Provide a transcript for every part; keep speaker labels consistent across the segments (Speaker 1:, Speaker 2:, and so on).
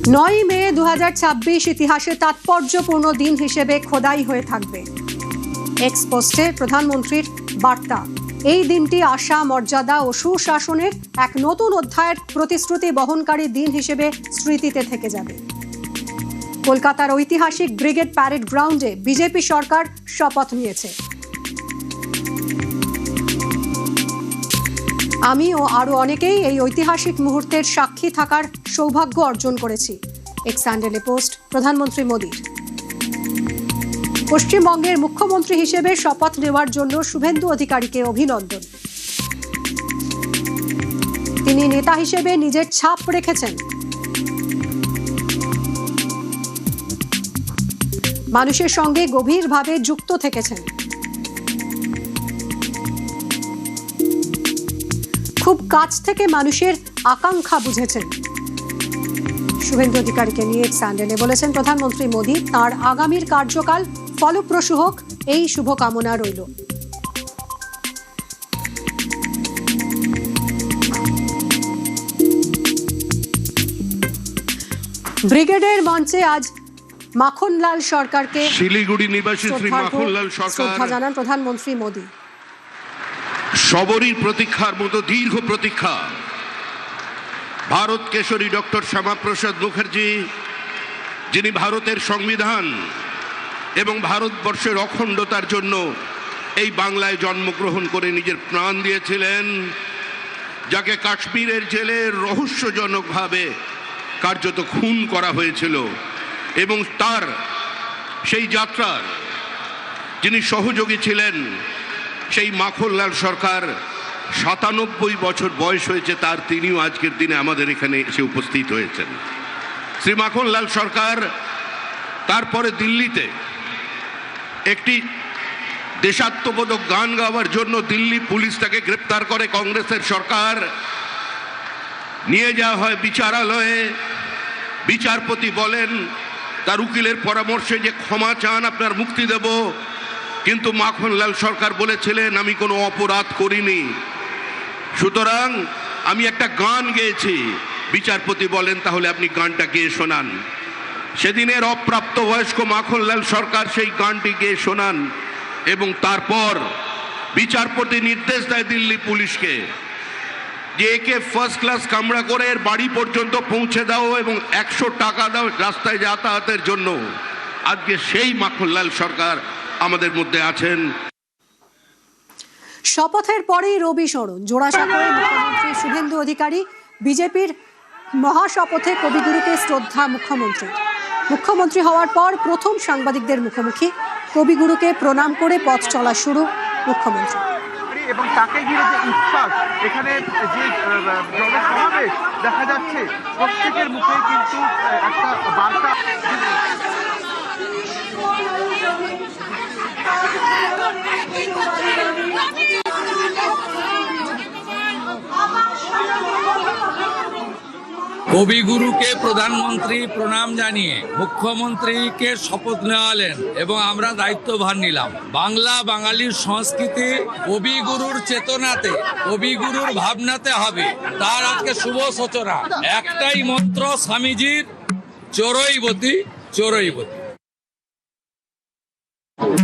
Speaker 1: 9 মে 2026 ইতিহাসে তাৎপর্যপূর্ণ দিন হিসেবে খোদাই হয়ে থাকবে। এক্স পোস্টে প্রধানমন্ত্রীর বার্তা, এই দিনটি আশা, মর্যাদা ও সুশাসনের এক নতুন অধ্যায়ের প্রতিশ্রুতি বহনকারী দিন হিসেবে স্মৃতিতে থেকে যাবে। কলকাতার ঐতিহাসিক ব্রিগেড প্যারেড গ্রাউন্ডে বিজেপি সরকার শপথ নিয়েছে। আমি ও আরো অনেকেই এই ঐতিহাসিক মুহূর্তের সাক্ষী থাকার সৌভাগ্য অর্জন করেছি। এক্স হ্যান্ডেলে পোস্ট প্রধানমন্ত্রী মোদীর। পশ্চিমবঙ্গের মুখ্যমন্ত্রী হিসেবে শপথ নেওয়ার জন্য শুভেন্দু অধিকারীকে অভিনন্দন। তিনি নেতা হিসেবে নিজের ছাপ রেখেছেন। মানুষের সঙ্গে গভীরভাবে যুক্ত থেকেছেন। খুব কাছ থেকে মানুষের আকাঙ্ক্ষা বুঝেছেন। শুভেন্দু অধিকারীকে নিয়ে স্যান্ডেলে বলেছেন প্রধানমন্ত্রী মোদী, তাঁর আগামীর কার্যকাল ফলপ্রসূ হোক, এই শুভকামনা রইল। ব্রিগেডের মঞ্চে আজ মাখনলাল সরকারকে
Speaker 2: শিলিগুড়ি নিবাসী শ্রী মাখনলাল সরকার
Speaker 1: শ্রদ্ধা জানান প্রধানমন্ত্রী মোদী।
Speaker 2: সবরীর প্রতীক্ষার মতো দীর্ঘ প্রতীক্ষা ভারত কেশরী ডক্টর শ্যামাপ্রসাদ মুখার্জি, যিনি ভারতের সংবিধান এবং ভারতবর্ষের অখণ্ডতার জন্য এই বাংলায় জন্মগ্রহণ করে নিজের প্রাণ দিয়েছিলেন, যাকে কাশ্মীরের জেলে রহস্যজনকভাবে কার্যত খুন করা হয়েছিল, এবং তার সেই যাত্রার যিনি সহযোগী ছিলেন, সেই মাখনলাল সরকার ৯৭ বছর বয়স হয়েছে তার, তিনিও আজকের দিনে আমাদের এখানে এসে উপস্থিত হয়েছেন। শ্রী মাখনলাল সরকার তারপরে দিল্লিতে একটি দেশাত্মবোধক গান গাওয়ার জন্য দিল্লি পুলিশ তাকে গ্রেপ্তার করে। কংগ্রেসের সরকার নিয়ে যাওয়া হয় বিচারালয়ে। বিচারপতি বলেন তার উকিলের পরামর্শে যে ক্ষমা চান, আপনার মুক্তি দেব। কিন্তু মাখনলাল সরকার বলেছিলেন আমি কোনো অপরাধ করিনি, সুতরাং আমি একটা গান গেয়েছি। বিচারপতি বলেন তাহলে আপনি গানটা গেয়ে শোনান। সেদিনের অপ্রাপ্তবয়স্ক মাখনলাল সরকার সেই গানটি গেয়ে শোনান, এবং তারপর বিচারপতি নির্দেশ দেয় দিল্লি পুলিশকে যে একে ফার্স্ট ক্লাস কামরা করে এর বাড়ি পর্যন্ত পৌঁছে দাও এবং 100 টাকা দাও রাস্তায় যাতায়াতের জন্য। আজকে সেই মাখনলাল সরকার আমাদের মধ্যে আছেন।
Speaker 1: শপথের পরেই রবি শরণ জোড়াসাঁকোয় মুখ্যমন্ত্রী শুভেন্দু অধিকারী। বিজেপির মহাশপথে কবিগুরুকে শ্রদ্ধা মুখ্যমন্ত্রী হওয়ার পর প্রথম সাংবাদিকদের মুখোমুখি। কবিগুরুকে প্রণাম করে পথ চলা শুরু মুখ্যমন্ত্রী।
Speaker 3: এবং তাকে ঘিরে যে উচ্ছ্বাস, এখানে যে জনসমাবেশ দেখা যাচ্ছে, প্রত্যেকের মুখে কিন্তু একটা বার্তা।
Speaker 4: কবিগুরুকে প্রধানমন্ত্রী প্রণাম জানিয়ে মুখ্যমন্ত্রীকে শপথ নেওয়ালেন এবং আমরা দায়িত্বভার নিলাম। বাংলা বাঙালির সংস্কৃতি কবিগুরুর চেতনাতে, কবিগুরুর ভাবনাতে হবে, তার আজকে শুভ সূচনা। একটাই মন্ত্র স্বামীজির, চোরইবতী চোরইবতী।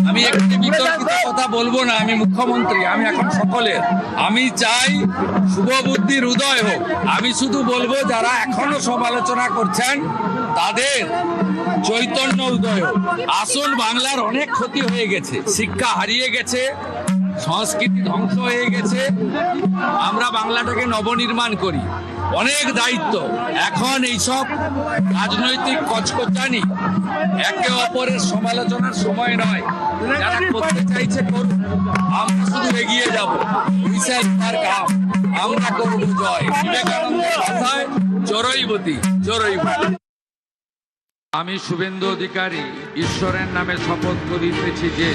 Speaker 4: আমি একটি বিতর্কিত কথা বলবো না, আমি মুখ্যমন্ত্রী, আমি এখন সকলের। আমি চাই শুভ বুদ্ধির উদয় হোক। আমি শুধু বলবো যারা এখনো সমালোচনা করছেন তাদের চৈতন্য উদয় হোক। আসল বাংলার অনেক ক্ষতি হয়ে গেছে, শিক্ষা হারিয়ে গেছে, সংস্কৃতি ধ্বংস হয়ে গেছে। আমরা বাংলাটাকে নবনির্মাণ করি, অনেক দায়িত্ব। এখন এইসব রাজনৈতিক কচকচানি, একে অপরের সমালোচনার সময় নয়। যারা করতে চাইছে করুন, আমরা শুধু এগিয়ে যাব। আমরা করব জয়। বিবেকানন্দের কথায় চোরইবতী চোরইবতী। আমি শুভেন্দু অধিকারী ঈশ্বরের নামে শপথ করিতেছি যে